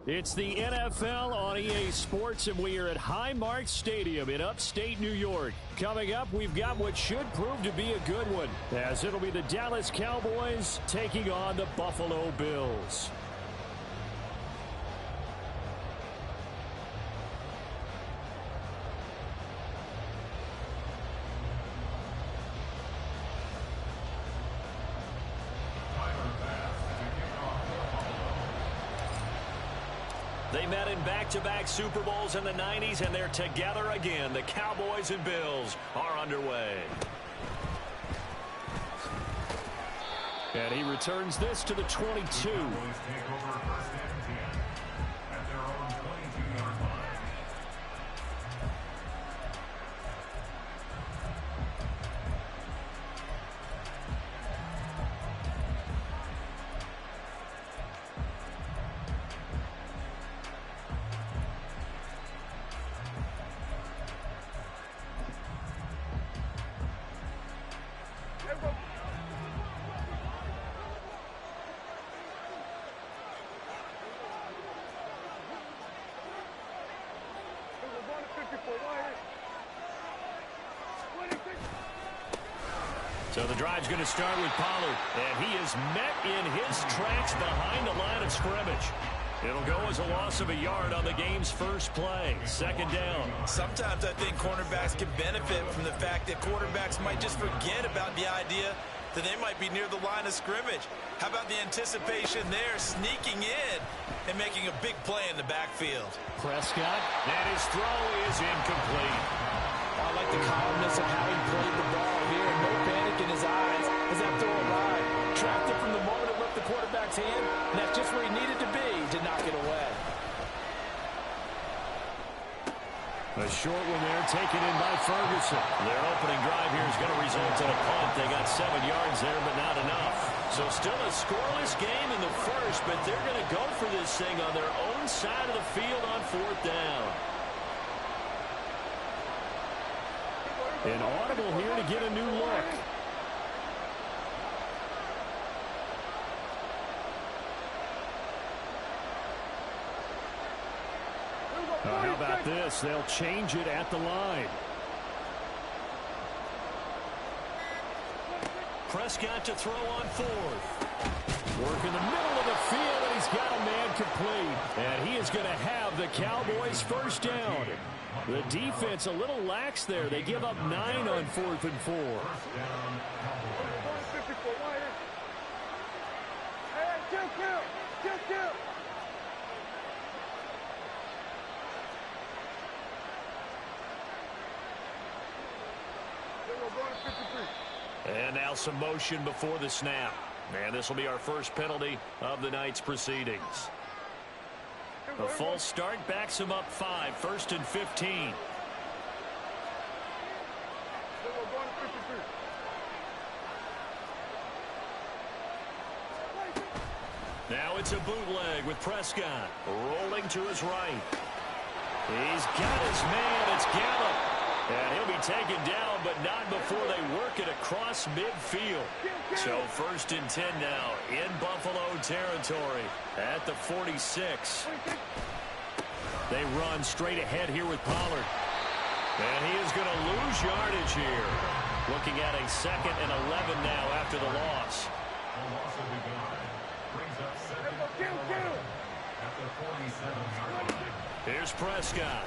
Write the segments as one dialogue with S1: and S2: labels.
S1: It's the NFL on EA Sports, and we are at Highmark Stadium in upstate New York. Coming up, we've got what should prove to be a good one, as it'll be the Dallas Cowboys taking on the Buffalo Bills. They met in back-to-back Super Bowls in the 90s, and they're together again. The Cowboys and Bills are underway. And he returns this to the 22. So the drive's going to start with Pollard, and he is met in his tracks behind the line of scrimmage. It'll go as a loss of a yard on the game's first play. Second down.
S2: Sometimes I think cornerbacks can benefit from the fact that quarterbacks might just forget about the idea that they might be near the line of scrimmage. How about the anticipation there, sneaking in and making a big play in the backfield?
S1: Prescott, and his throw is incomplete.
S3: I like the calmness of how he played the ball here. No panic in his eyes as that throw arrived. Tracked it from the moment it left the quarterback's hand, and that's just where he needed to be to knock it away.
S1: A short one there, taken in by Ferguson. Their opening drive here is going to result in a punt. They got 7 yards there, but not enough. So still a scoreless game in the first, but they're going to go for this thing on their own side of the field on 4th down. An audible here to get a new look. How about this? They'll change it at the line. Prescott to throw on 4th. Work in the middle of the field, and he's got a man complete. And he is going to have the Cowboys' first down. The defense a little lax there. They give up 9 on 4th and 4. And now some motion before the snap. And this will be our first penalty of the night's proceedings. A false start backs him up 5, 1st and 15. Now it's a bootleg with Prescott rolling to his right. He's got his man. It's Gallup. And he'll be taken down, but not before they work it across midfield. So 1st and 10 now in Buffalo territory at the 46. They run straight ahead here with Pollard. And he is going to lose yardage here. Looking at a 2nd and 11 now after the loss. Here's Prescott.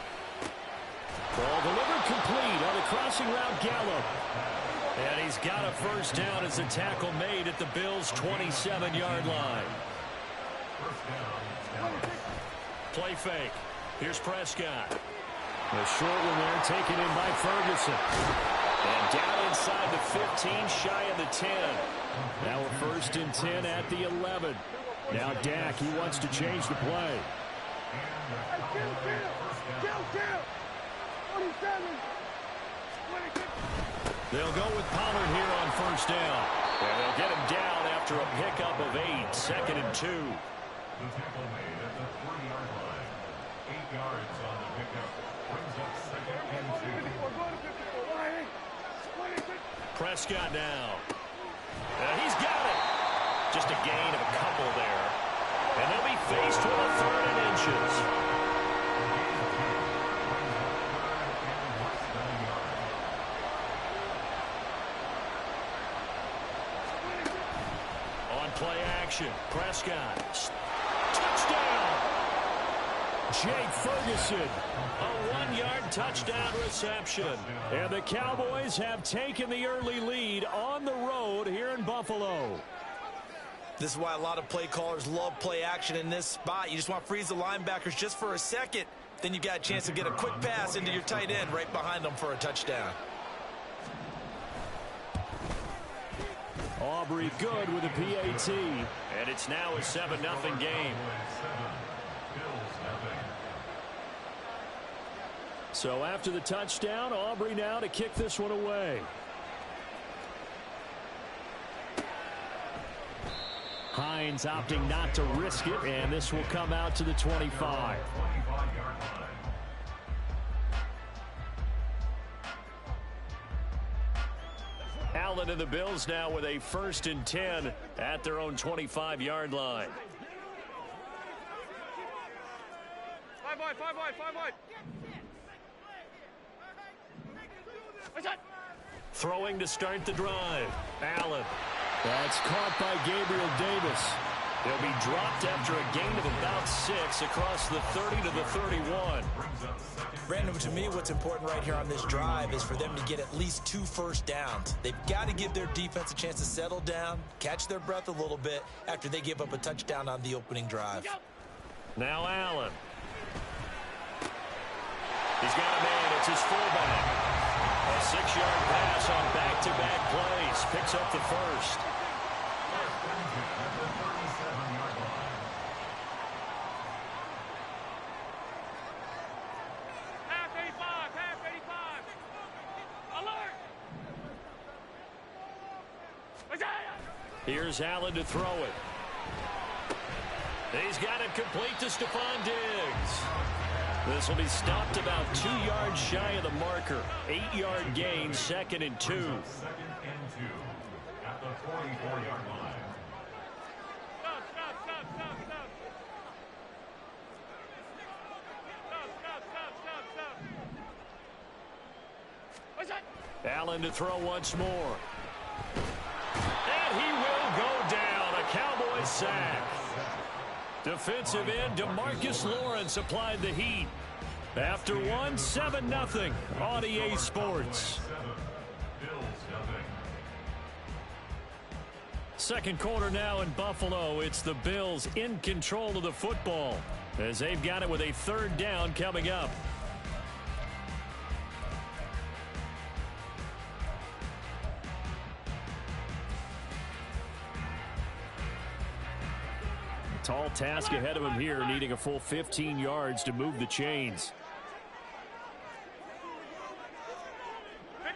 S1: Ball delivered complete on the crossing route, Gallup. And he's got a first down as the tackle made at the Bills' 27-yard line. Play fake. Here's Prescott. A short one there taken in by Ferguson. And down inside the 15, shy of the 10. Now a 1st and 10 at the 11. Now Dak, he wants to change the play. They'll go with Pollard here on 1st down. And they'll get him down after a pickup of 8, 2nd and 2.
S4: The tackle made at the 40-yard line. 8 yards on the pickup. Brings up 2nd and 2.
S1: Prescott now. He's got it. Just a gain of a couple there. And they'll be faced with a 3rd and inches. On play action, Prescott. Touchdown! Jake Ferguson, a 1-yard touchdown reception. And the Cowboys have taken the early lead on the road here in Buffalo.
S2: This is why a lot of play callers love play action in this spot. You just want to freeze the linebackers just for a second. Then you got a chance to get a quick pass into your tight end right behind them for a touchdown.
S1: Aubrey good with a PAT. And it's now a 7-0 game. So after the touchdown, Aubrey now to kick this one away. Hines opting not to risk it, and this will come out to the 25. Allen and the Bills now with a 1st and 10 at their own 25-yard line.
S5: Five wide.
S1: Throwing to start the drive. Allen. That's caught by Gabriel Davis. He'll be dropped after a gain of about 6 across the 30 to the 31.
S2: Brandon, to me, what's important right here on this drive is for them to get at least 2 first downs. They've got to give their defense a chance to settle down, catch their breath a little bit after they give up a touchdown on the opening drive.
S1: Now Allen. He's got a man. It's his fullback. A 6-yard pass on back-to-back plays. Picks up the 1st.
S5: Half 85. Alert!
S1: Here's Allen to throw it. He's got it complete to Stephon Diggs. This will be stopped about 2 yards shy of the marker. 8-yard gain, 2nd and 2.
S4: 2nd and 2 at the 44-yard line.
S5: Stop.
S1: Allen to throw once more. And he will go down. A Cowboys sack. Defensive end DeMarcus Lawrence applied the heat. After 7-0 on EA Sports. Second quarter now in Buffalo. It's the Bills in control of the football as they've got it with a 3rd down coming up. Tall task ahead of him here, needing a full 15 yards to move the chains.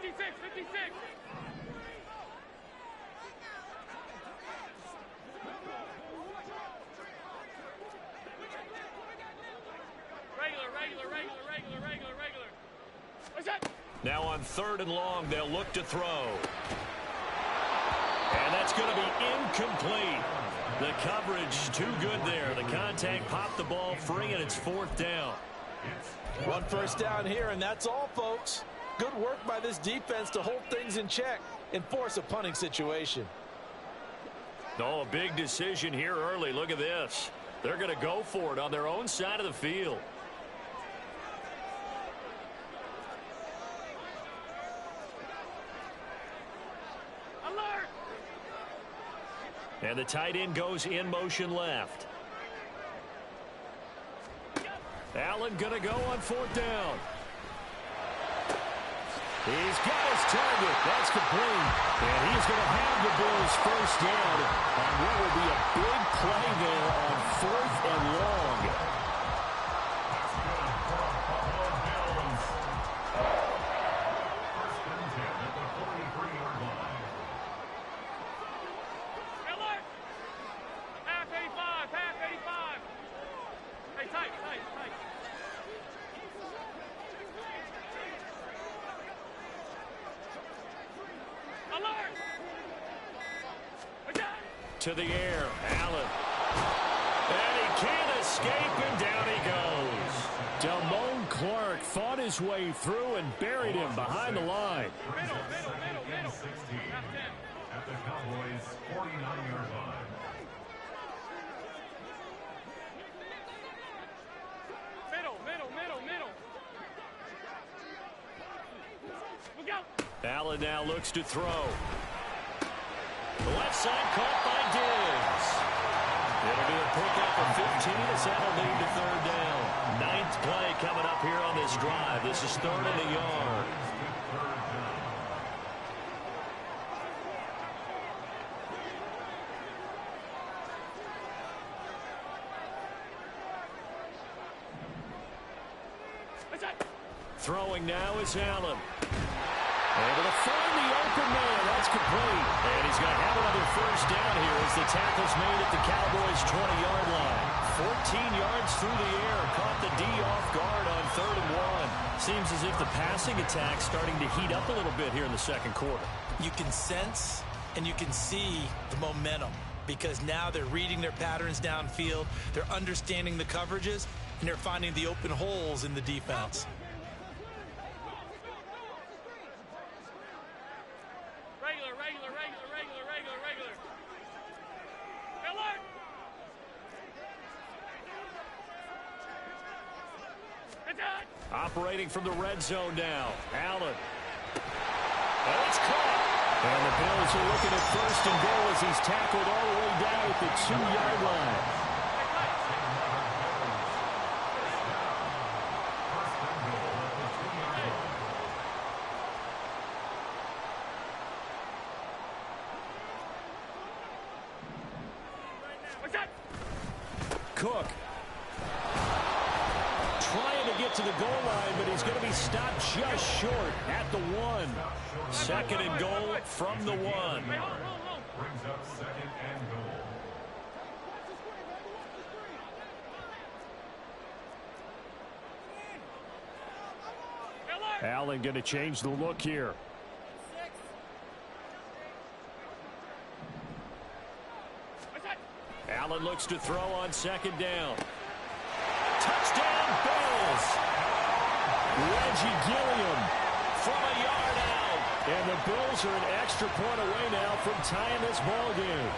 S5: 56. Regular. What's that?
S1: Now on 3rd and long, they'll look to throw. And that's going to be incomplete. The coverage too good there. The contact popped the ball free, and it's 4th down.
S3: 1 first down here, and that's all, folks. Good work by this defense to hold things in check and force a punting situation.
S1: Oh, a big decision here early. Look at this. They're going to go for it on their own side of the field.
S5: Alert!
S1: And the tight end goes in motion left. Allen going to go on 4th down. He's got his target. That's complete. And he's going to have the Bills 1st down on what will be a big play there on 4th and long.
S5: Alert! Half 85. Hey, tight. Alert!
S1: To the air, Allen. And he can't escape, and down he goes.
S3: Damone Clark fought his way through and buried him behind the line.
S4: Middle. 16 at the Cowboys' 49-yard line.
S5: Middle. Look out.
S1: Allen now looks to throw. The left side caught by Diggs. It'll be a pickup of 15 as that'll lead to third down. Ninth play coming up here on this drive. This is third and a yard. Throwing now is Allen. Able to find the open man. That's complete. And he's going to have another first down here as the tackle's made at the Cowboys' 20-yard line. 14 yards through the air. Caught the D off guard on 3rd and 1. Seems as if the passing attack's starting to heat up a little bit here in the second quarter.
S2: You can sense and you can see the momentum because now they're reading their patterns downfield. They're understanding the coverages, and they're finding the open holes in the defense.
S5: Regular. Alert! Attack!
S1: Operating from the red zone now. Allen. And it's caught. And the Bills are looking at first and goal as he's tackled all the way down at the 2-yard line. Cook trying to get to the goal line, but he's going to be stopped just short at the 1. Second and goal from the 1.
S4: Brings up second and goal.
S3: Allen going to change the look here.
S1: Allen looks to throw on second down. Touchdown, Bills! Reggie Gilliam from a yard out. And the Bills are an extra point away now from tying this ball game.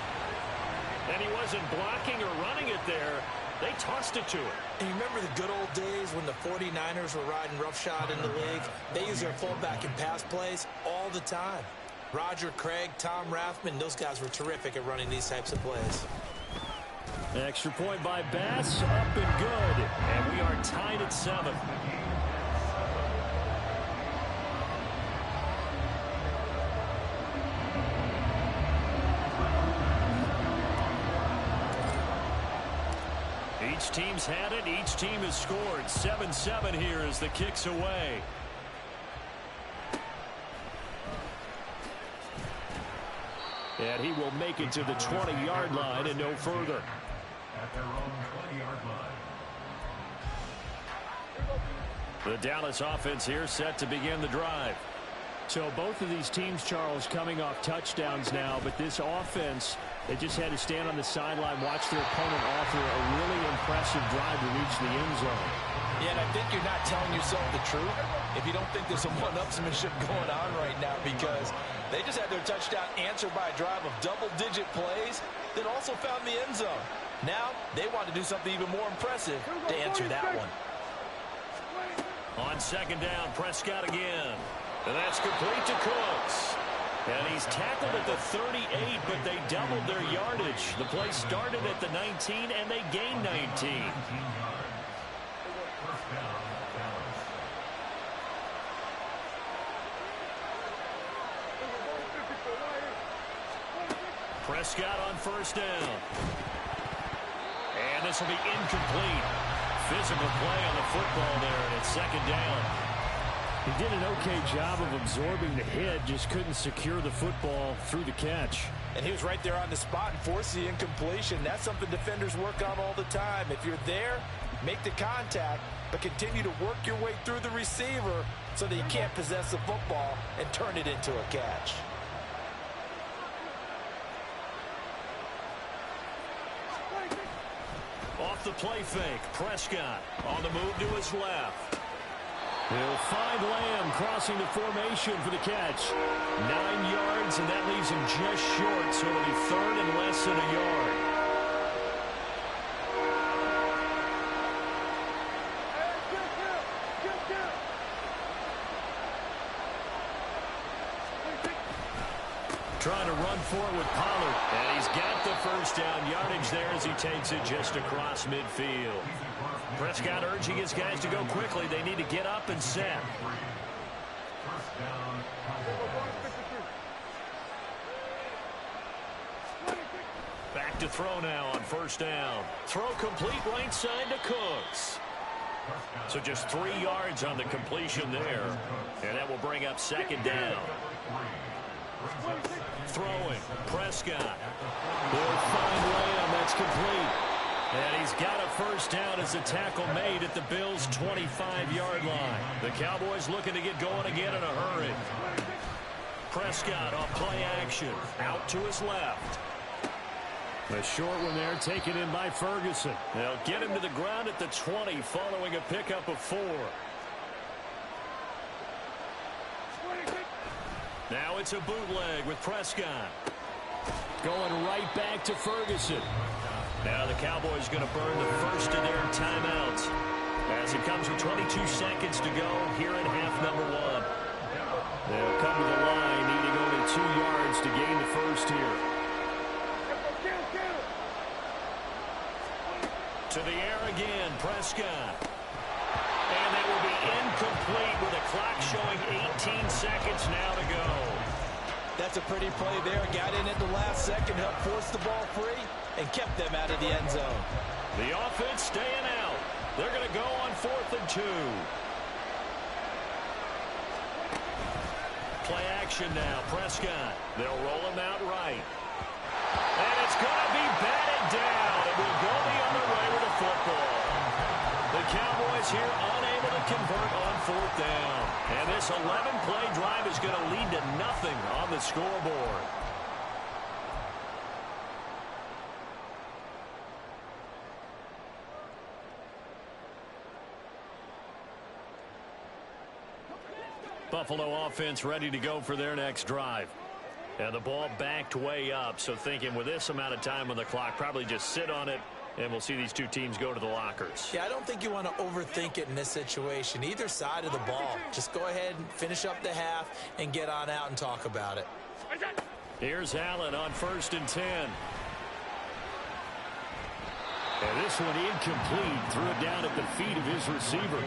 S1: And he wasn't blocking or running it there. They tossed it to him.
S2: And you remember the good old days when the 49ers were riding roughshod in the league? They used their fullback in pass plays all the time. Roger Craig, Tom Rathman, those guys were terrific at running these types of plays.
S1: Extra point by Bass, up and good. And we are tied at 7. Each team's had it. Each team has scored. 7-7 here as the kick's away. And he will make it to the 20-yard line and no further.
S4: At their own 20-yard line.
S1: The Dallas offense here set to begin the drive.
S3: So both of these teams, Charles, coming off touchdowns now, but this offense, they just had to stand on the sideline, watch their opponent offer a really impressive drive to reach the end zone.
S6: Yeah, and I think you're not telling yourself the truth if you don't think there's some one-upsmanship going on right now, because they just had their touchdown answered by a drive of double-digit plays that also found the end zone. Now they want to do something even more impressive to answer that one.
S1: On second down, Prescott again. And that's complete to Cooks. And he's tackled at the 38, but they doubled their yardage. The play started at the 19, and they gained 19. Prescott on first down. And this will be incomplete. Physical play on the football there, and it's second down.
S3: He did an okay job of absorbing the hit, just couldn't secure the football through the catch.
S6: And he was right there on the spot and forced the incompletion. That's something defenders work on all the time. If you're there, make the contact, but continue to work your way through the receiver so that you can't possess the football and turn it into a catch.
S1: off the play fake. Prescott on the move to his left. He'll find Lamb crossing the formation for the catch. 9 yards, and that leaves him just short, so it'll be third and less than a yard. Trying to run forward with Pollard. And he's got the first down yardage there as he takes it just across midfield. Prescott urging his guys to go quickly. They need to get up and set. Back to throw now on first down. Throw complete right side to Cooks. So just 3 yards on the completion there. And that will bring up second down. Throwing, Prescott. They'll find Lamb. That's complete. And he's got a first down as the tackle made at the Bills' 25-yard line. The Cowboys looking to get going again in a hurry. Prescott off play action. Out to his left. A short one there taken in by Ferguson. They'll get him to the ground at the 20 following a pickup of 4. Now it's a bootleg with Prescott. Going right back to Ferguson. Now the Cowboys going to burn the first of their timeouts as it comes with 22 seconds to go here in half number 1. They'll come to the line needing only 2 yards to gain the first here. To the air again, Prescott. And that will be incomplete with a clock showing 18 seconds now to go.
S3: That's a pretty play there. Got in at the last second, helped force the ball free, and kept them out of the end zone.
S1: The offense staying out. They're going to go on 4th and 2. Play action now, Prescott. They'll roll him out right. And it's going to be batted down. It will go the other way with a football. The Cowboys here unable to convert on 4th down. And this 11-play drive is going to lead to nothing on the scoreboard. Buffalo offense ready to go for their next drive. And the ball backed way up, so thinking with this amount of time on the clock, probably just sit on it, and we'll see these two teams go to the lockers.
S3: Yeah, I don't think you want to overthink it in this situation. Either side of the ball. Just go ahead and finish up the half and get on out and talk about it.
S1: Here's Allen on 1st and 10. And this one incomplete. Threw it down at the feet of his receiver.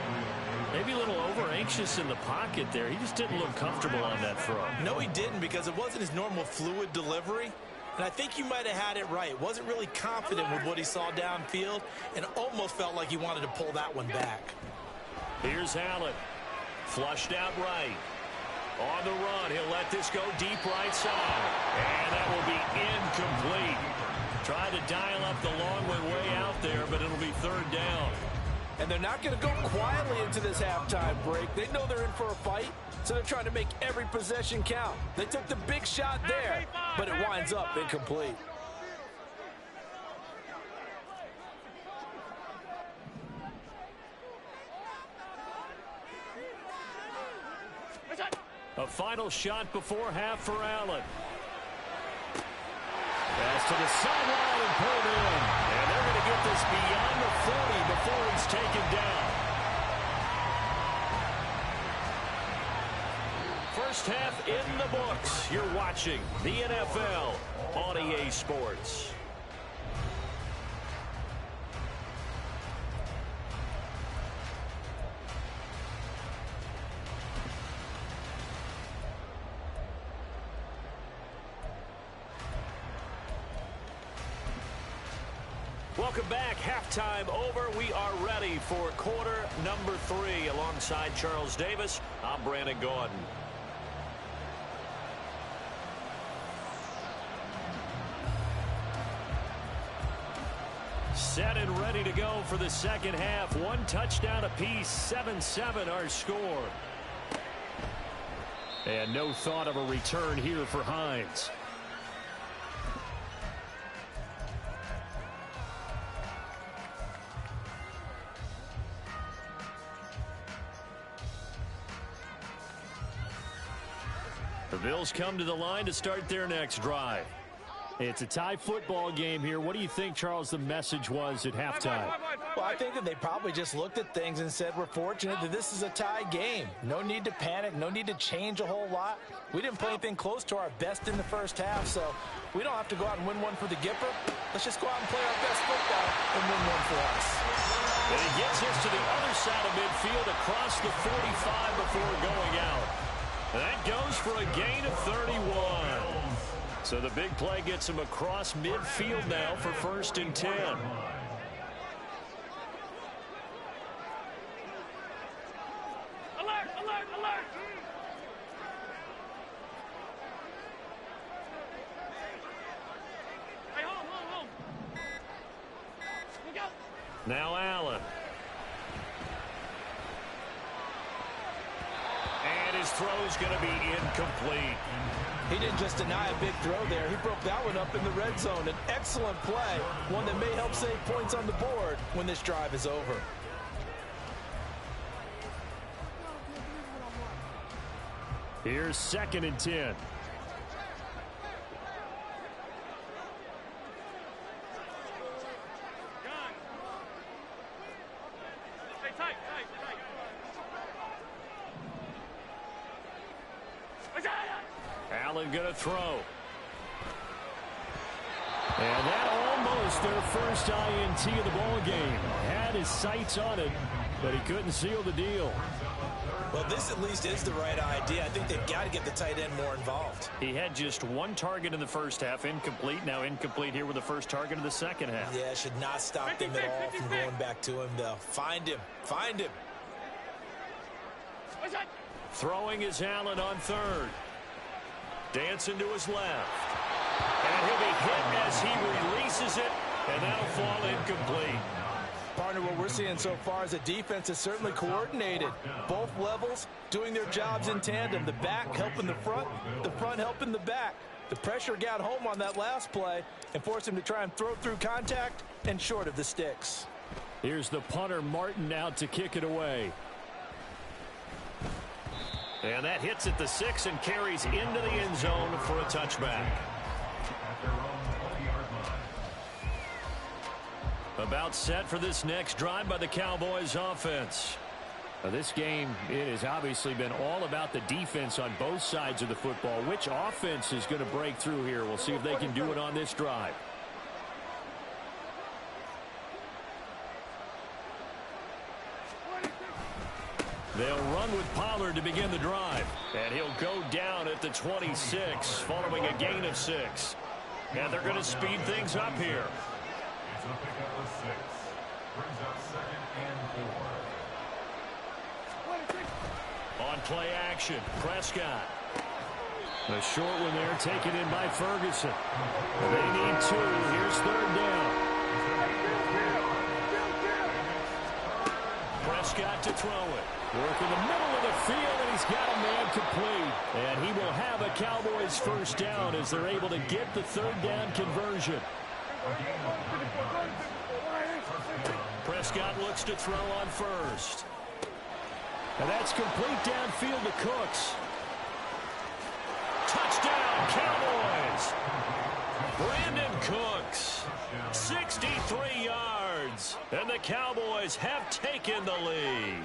S1: Maybe a little over-anxious in the pocket there. He just didn't look comfortable on that throw.
S3: No, he didn't, because it wasn't his normal fluid delivery. And I think you might have had it right. Wasn't really confident with what he saw downfield and almost felt like he wanted to pull that one back.
S1: Here's Allen. Flushed out right. On the run, he'll let this go deep right side. And that will be incomplete. Tried to dial up the long one way out there, but it'll be 3rd down.
S3: And they're not going to go quietly into this halftime break. They know they're in for a fight, so they're trying to make every possession count. They took the big shot there, but it winds up incomplete.
S1: A final shot before half for Allen. Pass to the sideline and pulled in. And they're going to get this beyond the 40 before he's taken down. First half in the books. You're watching the NFL on EA Sports. Welcome back. Halftime over. We are ready for quarter number 3. Alongside Charles Davis, I'm Brandon Gordon. Set and ready to go for the second half. 1 touchdown apiece, 7-7 our score. And no thought of a return here for Hines. Bills come to the line to start their next drive.
S3: It's a tie football game here. What do you think, Charles, the message was at halftime?
S6: Well, I think that they probably just looked at things and said, we're fortunate that this is a tie game. No need to panic, no need to change a whole lot. We didn't play anything close to our best in the first half, so we don't have to go out and win one for the Gipper. Let's just go out and play our best football and win one for us.
S1: And he gets us to the other side of midfield across the 45 before going out. That goes for a gain of 31. So the big play gets him across midfield now for 1st and 10.
S5: Alert, alert, alert! Hey, home. Look out!
S1: Now Allen. And his throw's going to be incomplete.
S6: He didn't just deny a big throw there. He broke that one up in the red zone. An excellent play, one that may help save points on the board when this drive is over.
S1: Here's 2nd and 10.
S5: Stay tight.
S1: Allen going to throw. And that almost their first INT of the ball game. Had his sights on it, but he couldn't seal the deal.
S2: Well, this at least is the right idea. I think they've got to get the tight end more involved.
S1: He had just one target in the first half, incomplete. Now incomplete here with the first target of the second half.
S2: Yeah, should not stop them at all from going back to him, though. Find him.
S1: Throwing is Allen on 3rd. Dancing to his left. And he'll be hit as he releases it, and that'll fall incomplete.
S6: Partner, what we're seeing so far is the defense is certainly coordinated. Both levels doing their jobs in tandem. The back helping the front helping the back. The pressure got home on that last play and forced him to try and throw through contact and short of the sticks.
S1: Here's the punter, Martin, out to kick it away. And that hits at the 6 and carries into the end zone for a touchback. About set for this next drive by the Cowboys offense. Now this game, it has obviously been all about the defense on both sides of the football. Which offense is going to break through here? We'll see if they can do it on this drive. They'll run with Pollard to begin the drive. And he'll go down at the 26 following a gain of 6. And they're going to speed things up here.
S4: It's a pickup of 6. Brings up 2nd and 4.
S1: On play action, Prescott. A short one there taken in by Ferguson. They need 2. Here's 3rd down. Prescott to throw it. Work in the middle of the field, and he's got a man complete. And he will have a Cowboys first down as they're able to get the 3rd down conversion. Prescott looks to throw on 1st. And that's complete downfield to Cooks. Touchdown, Cowboys! Brandon Cooks, 63 yards, and the Cowboys have taken the lead.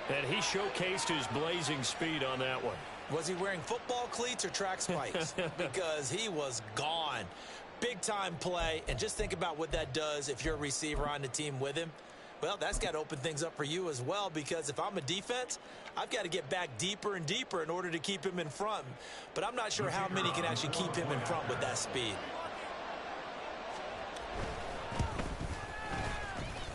S1: And he showcased his blazing speed on that one.
S2: Was he wearing football cleats or track spikes? Because he was gone. Big-time play, and just think about what that does if you're a receiver on the team with him. Well, that's got to open things up for you as well, because if I'm a defense, I've got to get back deeper and deeper in order to keep him in front. But I'm not sure how many can actually keep him in front with that speed.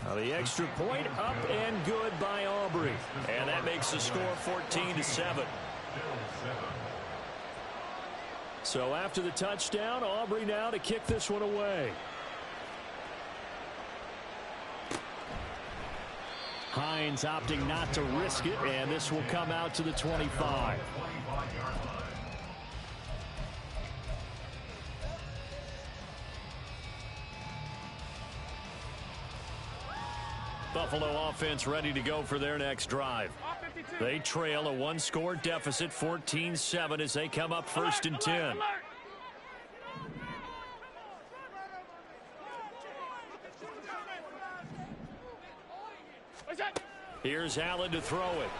S1: Now the extra point up and good by Aubrey. And that makes the score 14-7. So after the touchdown, Aubrey now to kick this one away. Hines opting not to risk it, and this will come out to the 25. Buffalo offense ready to go for their next drive.
S5: Offensive
S1: They trail a one-score deficit, 14-7, as they come up first and 10.
S5: Alert! What's that?
S1: Here's Allen to throw it.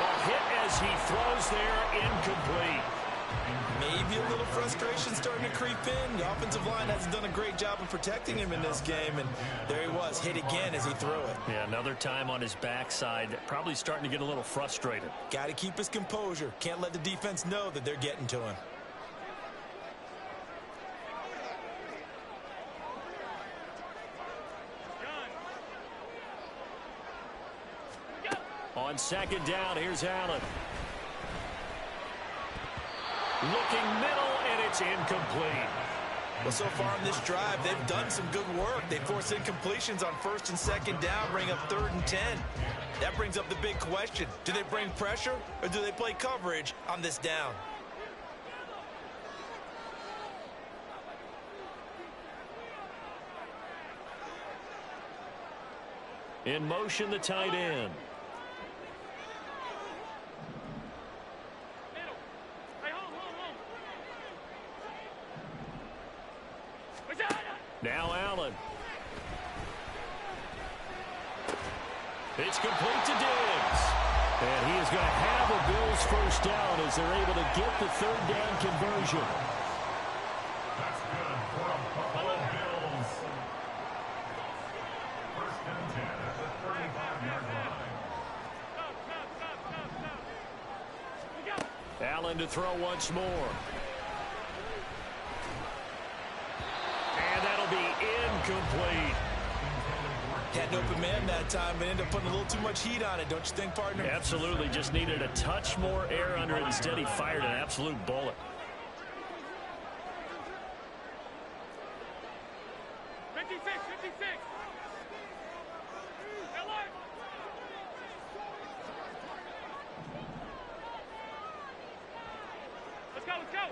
S1: A hit as he throws there, incomplete.
S2: Maybe a little frustration starting to creep in. The offensive line hasn't done a great job of protecting him in this game, and there he was, hit again as he threw it.
S1: Yeah, another time on his backside, probably starting to get a little frustrated.
S2: Got to keep his composure. Can't let the defense know that they're getting to him.
S1: On second down, here's Allen. Looking middle, and it's incomplete.
S2: Well, so far in this drive, they've done some good work. They forced incompletions on first and second down, bring up 3rd and 10. That brings up the big question. Do they bring pressure, or do they play coverage on this down?
S1: In motion, the tight end. Now Allen. It's complete to Diggs. And he is going to have a Bills first down as they're able to get the 3rd down conversion.
S4: That's good for the Buffalo Bills. First and 10 at the 35-yard line.
S1: Allen to throw once more. And that'll be incomplete.
S2: Had an open man that time, but ended up putting a little too much heat on it, don't you think, partner?
S1: Absolutely, just needed a touch more air under it. Instead, he fired an absolute bullet.
S5: 56, 56. Alert! Let's go, let's go.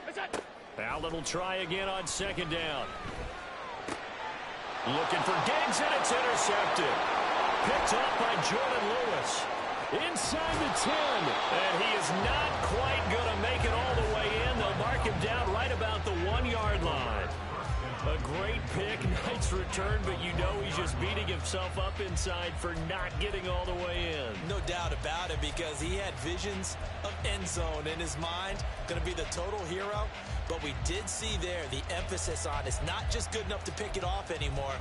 S5: What's that?
S1: Allen will try again on second down. Looking for Diggs, and it's intercepted. Picked up by Jordan Lewis. Inside the 10. And he is not quite going to make it all the way in. They'll mark him down right about the 1-yard line. A great pick, nice return, but you know he's just beating himself up inside for not getting all the way in.
S2: No doubt about it, because he had visions of end zone in his mind. Going to be the total hero. But we did see there the emphasis on it's not just good enough to pick it off anymore.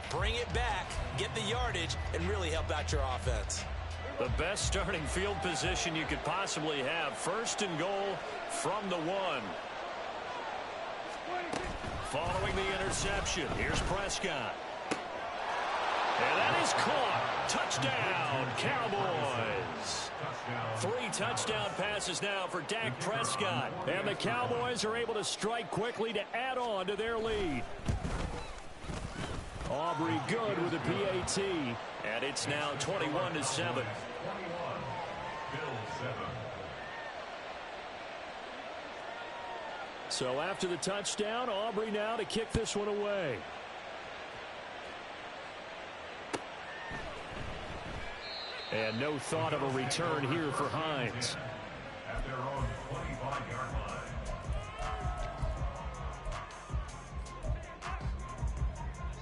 S2: Bring it back, get the yardage, and really help out your offense.
S1: The best starting field position you could possibly have. First and goal from the 1. Following the interception, here's Prescott. And that is caught. Touchdown, Cowboys. 3 touchdown passes now for Dak Prescott. And the Cowboys are able to strike quickly to add on to their lead. Aubrey good with a PAT. And it's now 21-7. So after the touchdown, Aubrey now to kick this one away. And no thought of a return here for Hines.
S4: At their own 25-yard line.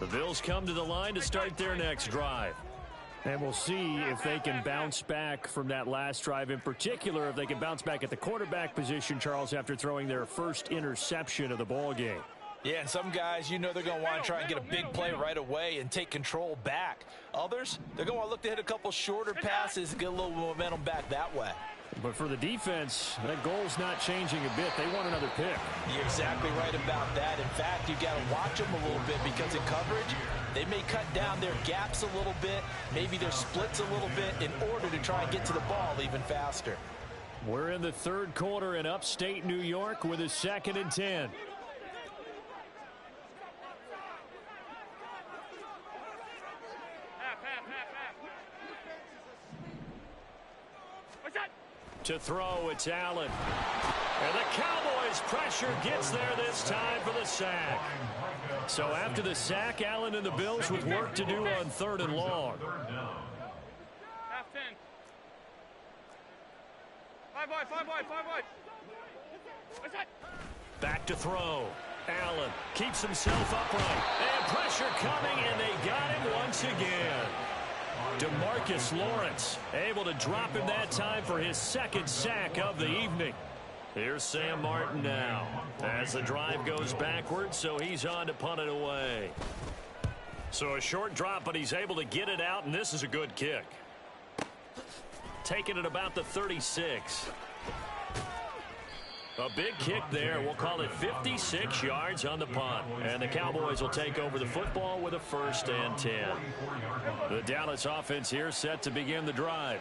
S1: The Bills come to the line to start their next drive. And we'll see if they can bounce back from that last drive. In particular, if they can bounce back at the quarterback position, Charles, after throwing their first interception of the ball game.
S6: Yeah, and some guys, you know they're going to want to try and get a big play right away and take control back. Others, they're going to want to look to hit a couple shorter passes and get a little momentum back that way.
S1: But for the defense, that goal's not changing a bit. They want another pick.
S6: You're exactly right about that. In fact, you've got to watch them a little bit, because in coverage, they may cut down their gaps a little bit, maybe their splits a little bit, in order to try and get to the ball even faster.
S1: We're in the 3rd quarter in upstate New York with a 2nd and 10.
S5: What's that?
S1: To throw, it's Allen. And the Cowboys pressure gets there this time for the sack. So after the sack, Allen and the Bills with work to do on 3rd and long.
S5: Five wide. What's that?
S1: Back to throw. Allen keeps himself upright. And pressure coming, and they got him once again. DeMarcus Lawrence able to drop him that time for his second sack of the evening. Here's Sam Martin now as the drive goes backwards, so he's on to punt it away. So a short drop, but he's able to get it out, and this is a good kick. Taking it about the 36. A big kick there. We'll call it 56 yards on the punt. And the Cowboys will take over the football with a 1st and 10. The Dallas offense here set to begin the drive.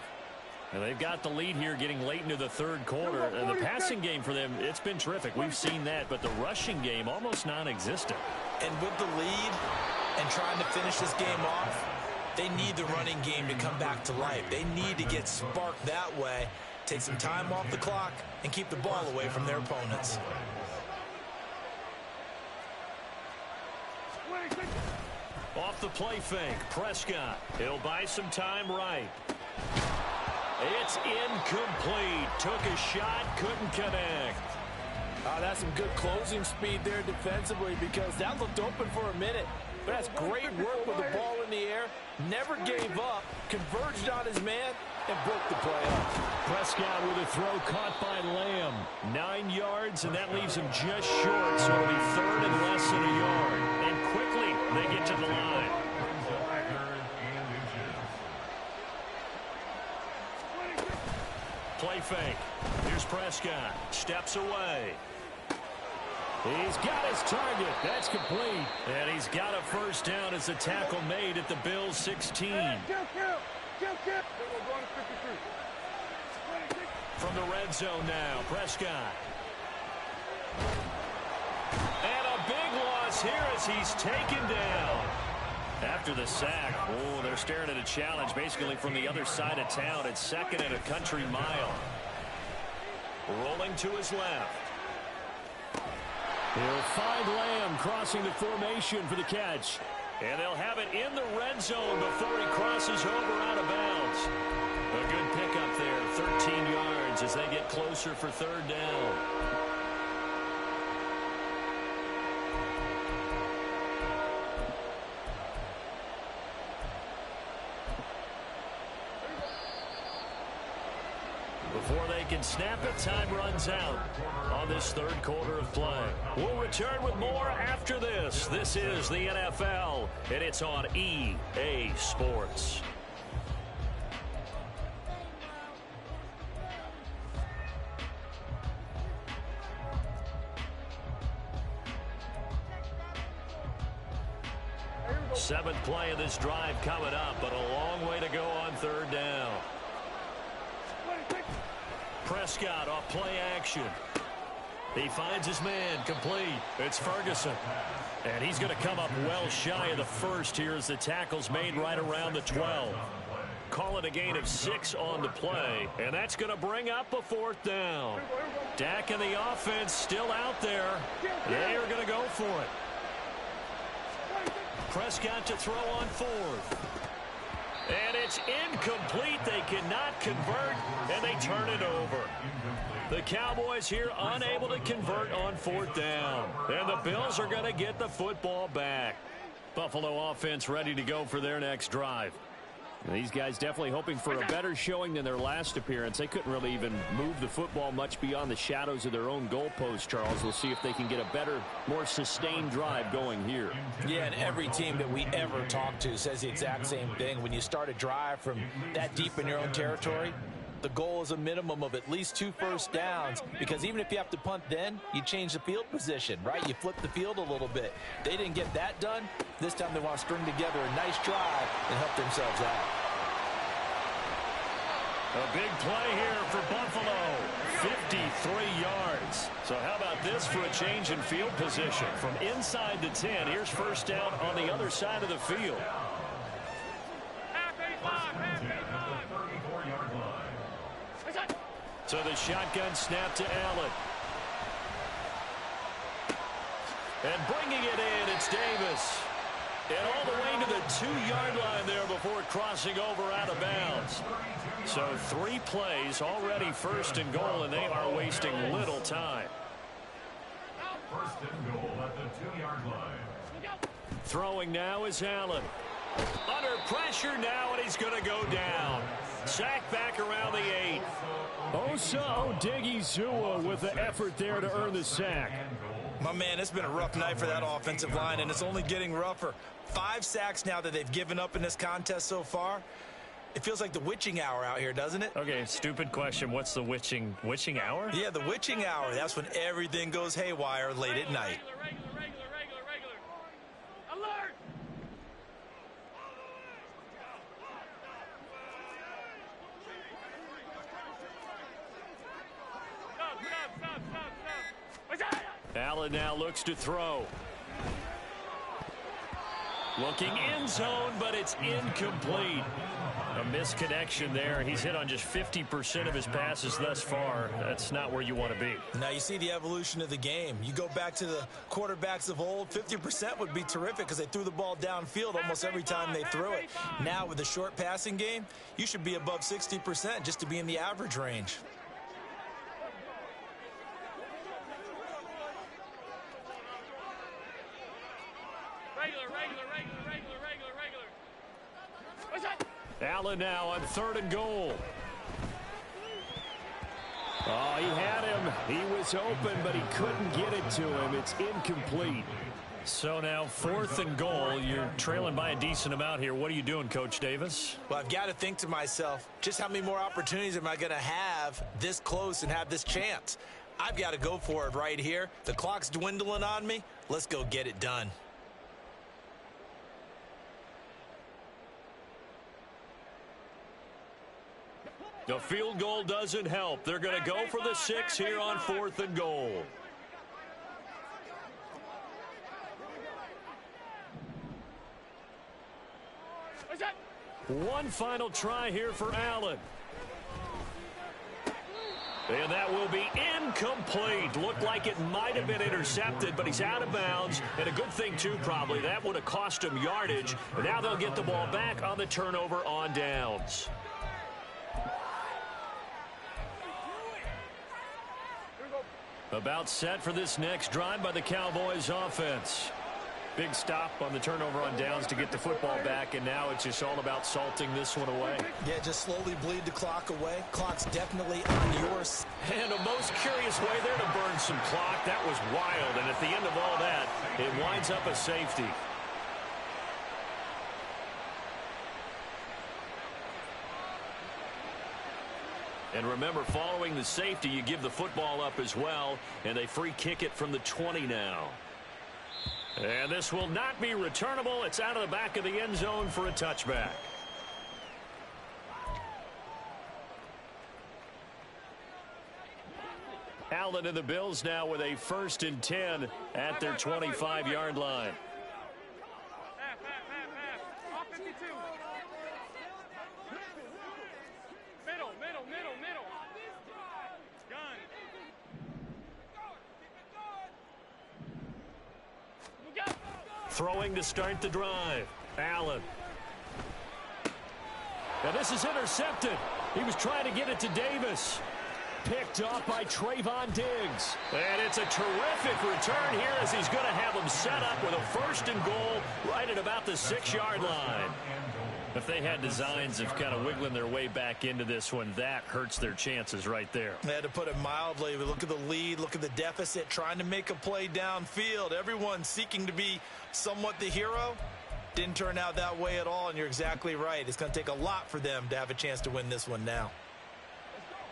S1: And they've got the lead here getting late into the third quarter. And the passing game for them, it's been terrific. We've seen that. But the rushing game, almost non-existent.
S2: And with the lead and trying to finish this game off, they need the running game to come back to life. They need to get sparked that way. Take some time off the clock and keep the ball away from their opponents.
S1: Off the play fake, Prescott. He'll buy some time right. It's incomplete. Took a shot, couldn't connect.
S3: That's some good closing speed there defensively because that looked open for a minute. But that's great work with the ball in the air. Never gave up, converged on his man, and broke the play up.
S1: Prescott with a throw caught by Lamb. 9 yards, and that leaves him just short. So it'll be 3rd and less than a yard. And quickly, they get to the line. Play fake. Here's Prescott. Steps away. He's got his target. That's complete. And he's got a 1st down as the tackle made at the Bills' 16. From the red zone now, Prescott. And a big loss here as he's taken down. After the sack, they're staring at a challenge basically from the other side of town. It's 2nd and a country mile. Rolling to his left. He'll find Lamb crossing the formation for the catch. And they'll have it in the red zone before he crosses over out of bounds. A good pickup there, 13 yards as they get closer for 3rd down. Before they can snap it, time runs out on this 3rd quarter of play. We'll return with more after this. This is the NFL, and it's on EA Sports. Seventh play of this drive coming up, but a long way to go on 3rd down. Prescott off play action. He finds his man, complete. It's Ferguson. And he's going to come up well shy of the 1st here as the tackle's made right around the 12. Call it a gain of 6 on the play, and that's going to bring up a 4th down. Dak and the offense still out there. They are going to go for it. Prescott to throw on 4th. And it's incomplete. They cannot convert, and they turn it over. The Cowboys here unable to convert on 4th down. And the Bills are going to get the football back. Buffalo offense ready to go for their next drive. These guys definitely hoping for a better showing than their last appearance. They couldn't really even move the football much beyond the shadows of their own goalpost, Charles. We'll see if they can get a better, more sustained drive going here.
S3: Yeah, and every team that we ever talk to says the exact same thing. When you start a drive from that deep in your own territory, the goal is a minimum of at least 2 first downs, because even if you have to punt then, you change the field position, right? You flip the field a little bit. They didn't get that done. This time they want to string together a nice drive and help themselves out.
S1: A big play here for Buffalo. 53 yards. So how about this for a change in field position? From inside the 10, here's 1st down on the other side of the field. So the shotgun snap to Allen. And bringing it in, it's Davis. And all the way to the 2-yard line there before crossing over out of bounds. So 3 plays already 1st and goal, and they are wasting little time.
S4: 1st and goal at the 2-yard line.
S1: Throwing now is Allen. Under pressure now, and he's going to go down. Sack back around the 8.
S7: Osa Odighizuwa with the effort there to earn the sack.
S2: My man, it's been a rough night for that offensive line, and it's only getting rougher. 5 sacks now that they've given up in this contest so far. It feels like the witching hour out here, doesn't it?
S1: Okay, stupid question. What's the witching hour?
S2: Yeah, the witching hour. That's when everything goes haywire late at night.
S5: Regular. Alert! Stop.
S1: Allen now looks to throw. Looking end zone, but it's incomplete. A misconnection there. He's hit on just 50% of his passes thus far. That's not where you want to be.
S2: Now you see the evolution of the game. You go back to the quarterbacks of old, 50% would be terrific because they threw the ball downfield almost every time they threw it. Now with the short passing game, you should be above 60% just to be in the average range.
S1: Allen now on 3rd and goal.
S7: Oh, he had him. He was open, but he couldn't get it to him. It's incomplete.
S1: So now 4th and goal. You're trailing by a decent amount here. What are you doing, Coach Davis?
S2: Well, I've got to think to myself, just how many more opportunities am I going to have this close and have this chance? I've got to go for it right here. The clock's dwindling on me. Let's go get it done.
S1: The field goal doesn't help. They're going to go for the 6 here on 4th and goal. One final try here for Allen. And that will be incomplete. Looked like it might have been intercepted, but he's out of bounds. And a good thing, too, probably. That would have cost him yardage. And now they'll get the ball back on the turnover on downs. About set for this next drive by the Cowboys offense. Big stop on the turnover on downs to get the football back, and now it's just all about salting this one away.
S2: Yeah, just slowly bleed the clock away. Clock's definitely on yours.
S1: And a most curious way there to burn some clock. That was wild, and at the end of all that, it winds up a safety. And remember, following the safety, you give the football up as well, and they free kick it from the 20 now. And this will not be returnable. It's out of the back of the end zone for a touchback. Allen and the Bills now with a 1st and 10 at their 25-yard line.
S5: Half. Off 52. Middle. Gun.
S1: Throwing to start the drive. Allen. Now this is intercepted. He was trying to get it to Davis. Picked off by Trayvon Diggs. And it's a terrific return here as he's going to have them set up with a 1st and goal right at about the 6-yard line. If they had designs of kind of wiggling their way back into this one, that hurts their chances right there.
S2: They had to put it mildly. Look at the lead, look at the deficit, trying to make a play downfield. Everyone seeking to be somewhat the hero. Didn't turn out that way at all, and you're exactly right. It's going to take a lot for them to have a chance to win this one now.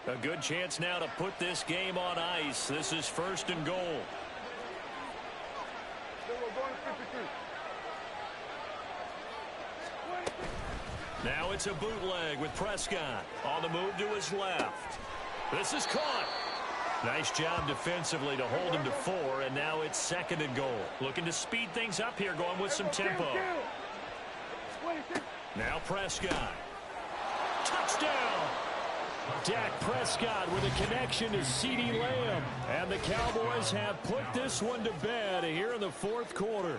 S1: A good chance now to put this game on ice. This is 1st and goal. Now it's a bootleg with Prescott on the move to his left. This is caught. Nice job defensively to hold him to 4, and now it's 2nd and goal. Looking to speed things up here, going with some tempo. Now Prescott. Touchdown! Dak Prescott with a connection to CeeDee Lamb. And the Cowboys have put this one to bed here in the 4th quarter.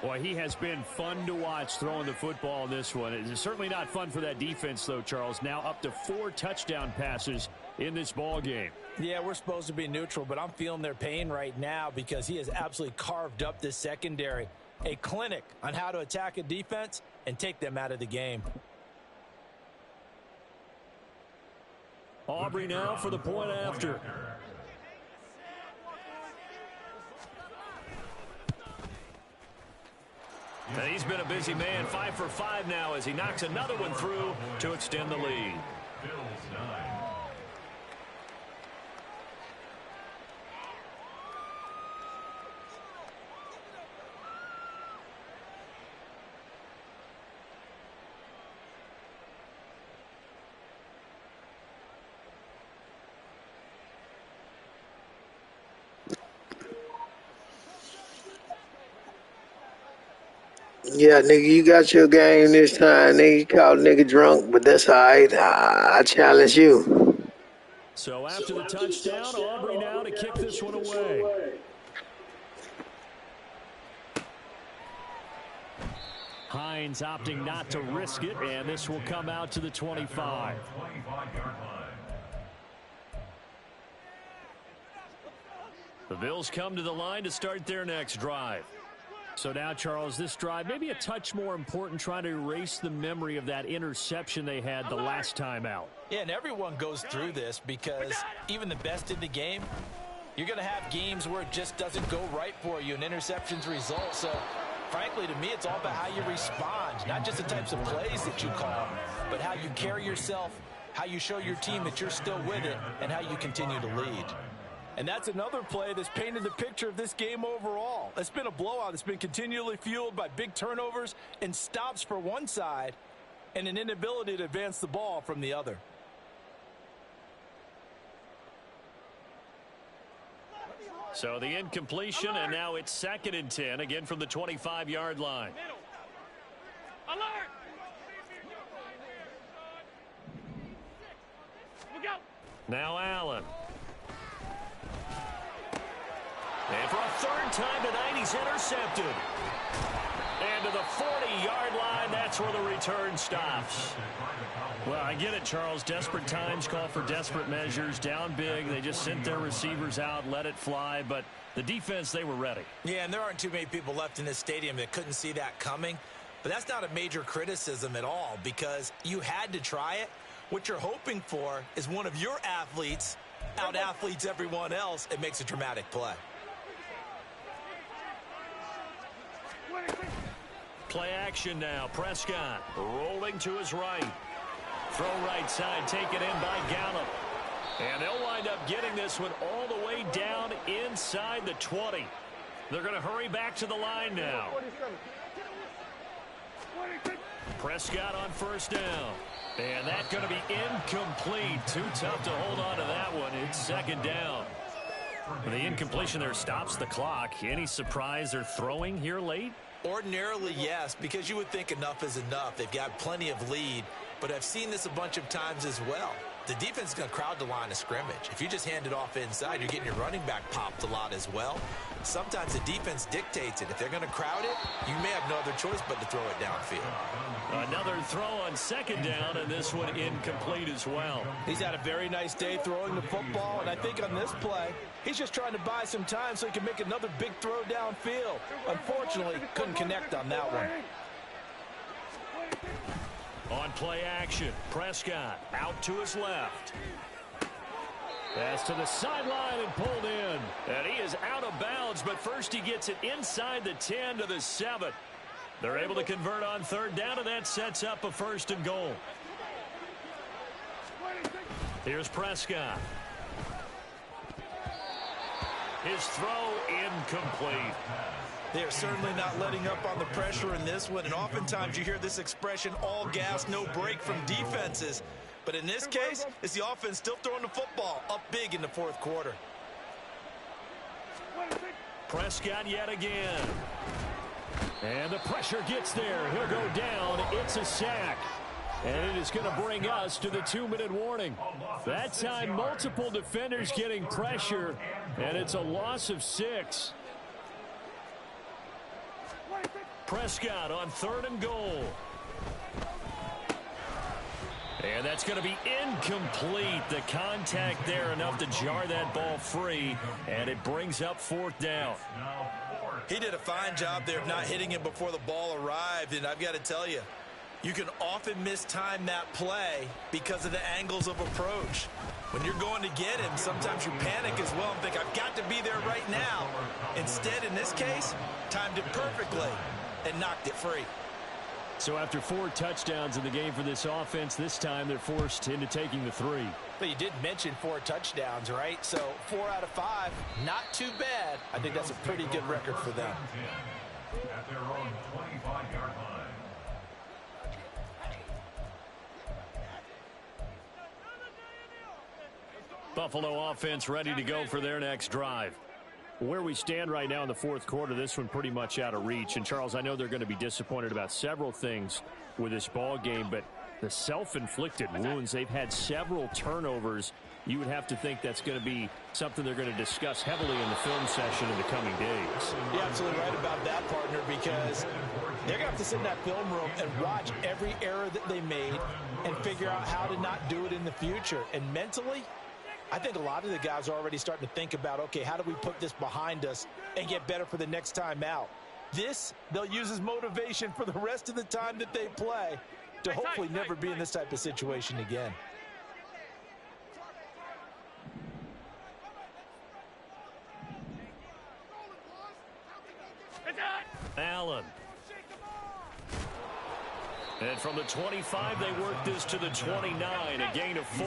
S7: Boy, he has been fun to watch throwing the football in this one. It's certainly not fun for that defense, though, Charles. Now up to 4 touchdown passes in this ball game.
S3: Yeah, we're supposed to be neutral, but I'm feeling their pain right now because he has absolutely carved up this secondary. A clinic on how to attack a defense and take them out of the game.
S7: Aubrey now for the point after. And he's been a busy man, 5 for 5 now as he knocks another one through to extend the lead.
S4: Bills 9.
S8: Yeah, nigga, you got your game this time, nigga. You called nigga drunk, but that's all right. I challenge you.
S7: So after the touchdown, Aubrey now to kick this one away. Hines opting not to risk it, and this will come out to the 25.
S4: 25-yard line.
S7: The Bills come to the line to start their next drive. So now, Charles, this drive maybe a touch more important, trying to erase the memory of that interception they had the last time out.
S3: Yeah, and everyone goes through this because even the best in the game, you're going to have games where it just doesn't go right for you and interceptions result. So, frankly, to me, it's all about how you respond, not just the types of plays that you call, but how you carry yourself, how you show your team that you're still with it, and how you continue to lead. And that's another play that's painted the picture of this game overall. It's been a blowout. It's been continually fueled by big turnovers and stops for one side and an inability to advance the ball from the other.
S7: So the incompletion, and now it's 2nd and 10, again from the 25-yard line.
S5: Alert! Look out!
S7: Now Allen. And for a 3rd time tonight, he's intercepted. And to the 40-yard line, that's where the return stops. Well, I get it, Charles. Desperate times call for desperate measures. Down big, they just sent their receivers out, let it fly. But the defense, they were ready.
S3: Yeah, and there aren't too many people left in this stadium that couldn't see that coming. But that's not a major criticism at all because you had to try it. What you're hoping for is one of your athletes out-athletes everyone else. It makes a dramatic play.
S7: Play action now. Prescott rolling to his right. Throw right side, taken in by Gallup. And they'll wind up getting this one all the way down inside the 20. They're going to hurry back to the line now. Prescott on 1st down. And that's going to be incomplete. Too tough to hold on to that one. It's 2nd down. The incompletion there stops the clock. Any surprise they're throwing here late?
S3: Ordinarily, yes, because you would think enough is enough. They've got plenty of lead, but I've seen this a bunch of times as well. The defense is going to crowd the line of scrimmage. If you just hand it off inside, you're getting your running back popped a lot as well. Sometimes the defense dictates it. If they're going to crowd it, you may have no other choice but to throw it downfield.
S7: Another throw on 2nd down, and this one incomplete as well.
S3: He's had a very nice day throwing the football, and I think on this play, he's just trying to buy some time so he can make another big throw downfield. Unfortunately, couldn't connect on that one.
S7: On play action, Prescott out to his left. Pass to the sideline and pulled in. And he is out of bounds, but first he gets it inside the 10 to the 7. They're able to convert on 3rd down, and that sets up a 1st and goal. Here's Prescott. His throw incomplete.
S2: They are certainly not letting up on the pressure in this one, and oftentimes you hear this expression, all gas, no break from defenses. But in this case, it's the offense still throwing the football up big in the 4th quarter.
S7: Prescott yet again. And the pressure gets there. He'll go down. It's a sack. And it is going to bring us to the 2-minute warning. That time, multiple defenders getting pressure, and it's a loss of 6.
S1: Prescott on 3rd and goal. And that's going to be incomplete. The contact there enough to jar that ball free, and it brings up 4th down.
S2: He did a fine job there of not hitting him before the ball arrived, and I've got to tell you, you can often mistime that play because of the angles of approach. When you're going to get him, sometimes you panic as well and think, I've got to be there right now. Instead, in this case, timed it perfectly and knocked it free.
S7: So after 4 touchdowns in the game for this offense, this time they're forced into taking the 3.
S3: But you did mention 4 touchdowns, right? So 4 out of 5, not too bad. I think that's a pretty good record for them.
S4: At their own 25-yard line.
S1: Buffalo offense ready to go for their next drive.
S7: Where we stand right now in the 4th quarter, this one pretty much out of reach. And, Charles, I know they're going to be disappointed about several things with this ball game, but the self-inflicted wounds, they've had several turnovers. You would have to think that's going to be something they're going to discuss heavily in the film session in the coming days.
S3: You're absolutely right about that, partner, because they're going to have to sit in that film room and watch every error that they made and figure out how to not do it in the future. And mentally, I think a lot of the guys are already starting to think about, okay, how do we put this behind us and get better for the next time out? This, they'll use as motivation for the rest of the time that they play to hopefully never be in this type of situation again.
S1: Allen. And from the 25, they work this to the 29, a gain of 4.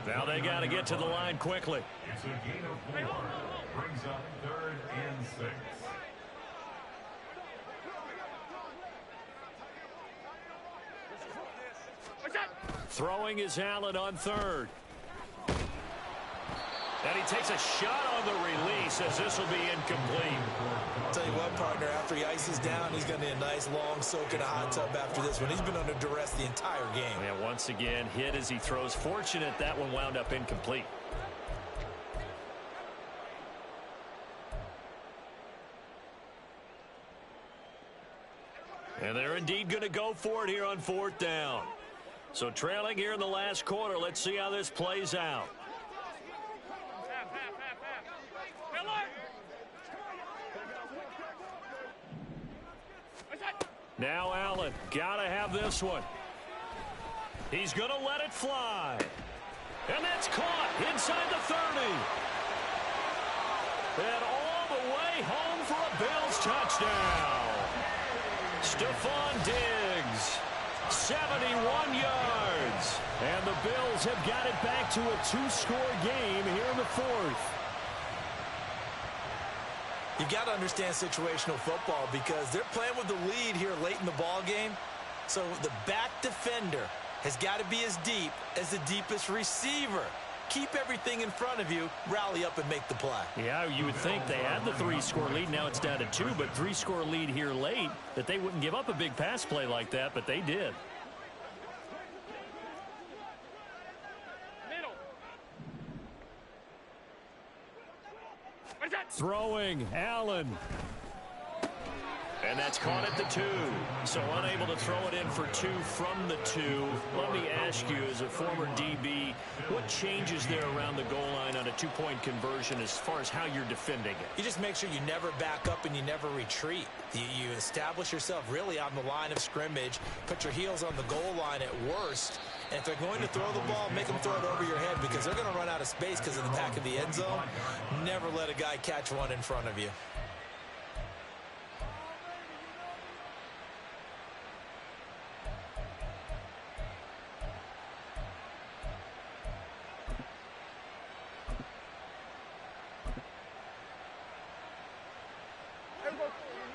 S1: Now they got to get to the line quickly.
S4: It's a gain of 4. Brings up 3rd and 6.
S1: Throwing is Allen on 3rd. And he takes a shot on the release as this will be incomplete.
S2: I'll tell you what, partner, after he ices down, he's going to need a nice long soak in a hot tub after this one. He's been under duress the entire game.
S1: And once again, hit as he throws. Fortunate that one wound up incomplete. And they're indeed going to go for it here on 4th down. So trailing here in the last quarter, let's see how this plays out. Now Allen, gotta have this one. He's gonna let it fly. And that's caught inside the 30. And all the way home for a Bills touchdown. Stephon Diggs, 71 yards. And the Bills have got it back to a 2-score game here in the 4th.
S2: You've got to understand situational football because they're playing with the lead here late in the ball game. So the back defender has got to be as deep as the deepest receiver. Keep everything in front of you, rally up and make the play.
S1: Yeah, you would think they had the 3-score lead. Now it's down to 2, but 3-score lead here late, that they wouldn't give up a big pass play like that, but they did. Throwing, Allen. And that's caught at the 2. So unable to throw it in for 2 from the 2. Let me ask you, as a former DB, what changes there around the goal line on a 2-point conversion as far as how you're defending it?
S2: You just make sure you never back up and you never retreat. You establish yourself really on the line of scrimmage, put your heels on the goal line at worst, and if they're going to throw the ball, make them throw it over your head because they're going to run out of space because of the back of the end zone. Never let a guy catch one in front of you.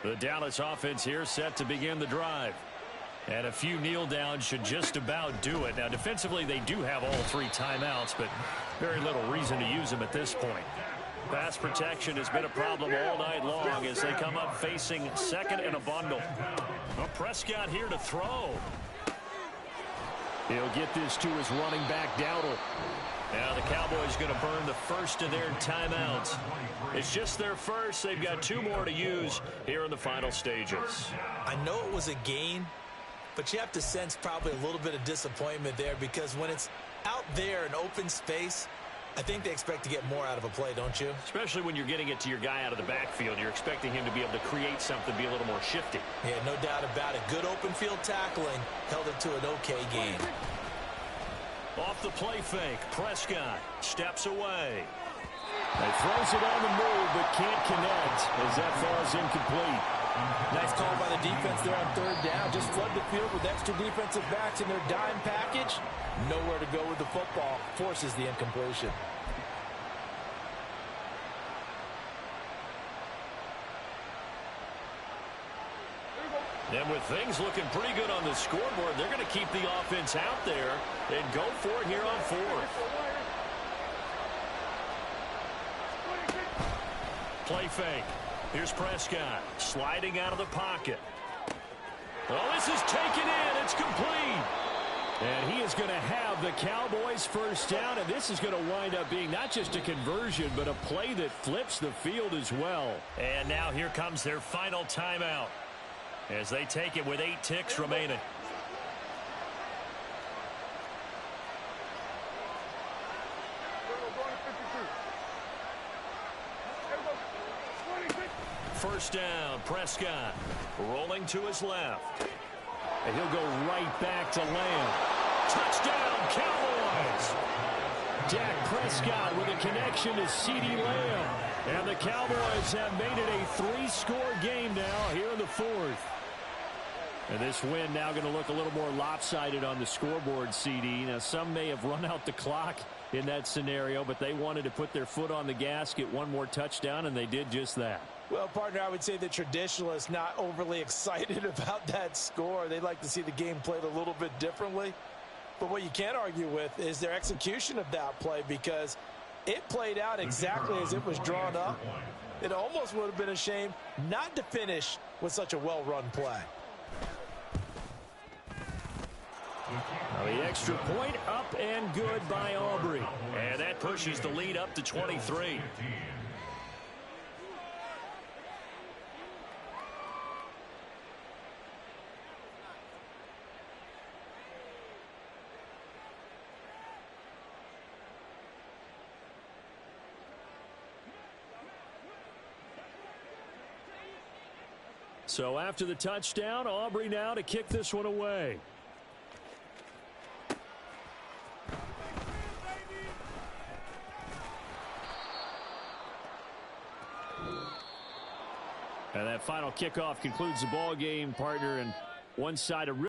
S1: The Dallas offense here set to begin the drive. And a few kneel downs should just about do it. Now, defensively, they do have all 3 timeouts, but very little reason to use them at this point. Pass protection has been a problem all night long as they come up facing 2nd and a bundle. Well, Prescott here to throw. He'll get this to his running back, Dowdle. Now the Cowboys going to burn the first of their timeouts. It's just their first. They've got 2 more to use here in the final stages.
S2: I know it was a gain, but you have to sense probably a little bit of disappointment there because when it's out there in open space, I think they expect to get more out of a play, don't you?
S1: Especially when you're getting it to your guy out of the backfield. You're expecting him to be able to create something, be a little more shifty.
S2: Yeah, no doubt about it. Good open field tackling held it to an okay gain.
S1: Off the play fake, Prescott steps away. He throws it on the move, but can't connect as that falls incomplete.
S3: Nice call by the defense there on 3rd down. Just flood the field with extra defensive backs in their dime package. Nowhere to go with the football. Forces the incompletion.
S1: And with things looking pretty good on the scoreboard, they're going to keep the offense out there and go for it here on 4th. Play fake. Here's Prescott sliding out of the pocket. Oh, this is taken in. It's complete. And he is going to have the Cowboys first down, and this is going to wind up being not just a conversion, but a play that flips the field as well. And now here comes their final timeout as they take it with 8 ticks remaining. First down, Prescott rolling to his left. And he'll go right back to Lamb. Touchdown, Cowboys! Dak Prescott with a connection to CeeDee Lamb. And the Cowboys have made it a 3-score game now here in the 4th. And this win now going to look a little more lopsided on the scoreboard, CD. Now, some may have run out the clock in that scenario, but they wanted to put their foot on the gas, get one more touchdown, and they did just that.
S3: Well, partner, I would say the traditionalists not overly excited about that score. They'd like to see the game played a little bit differently. But what you can't argue with is their execution of that play, because it played out exactly as it was drawn up. It almost would have been a shame not to finish with such a well-run play.
S1: Now the extra point up and good by Aubrey. And that pushes the lead up to 23. So after the touchdown, Aubrey now to kick this one away. And that final kickoff concludes the ball game, partner, and one side of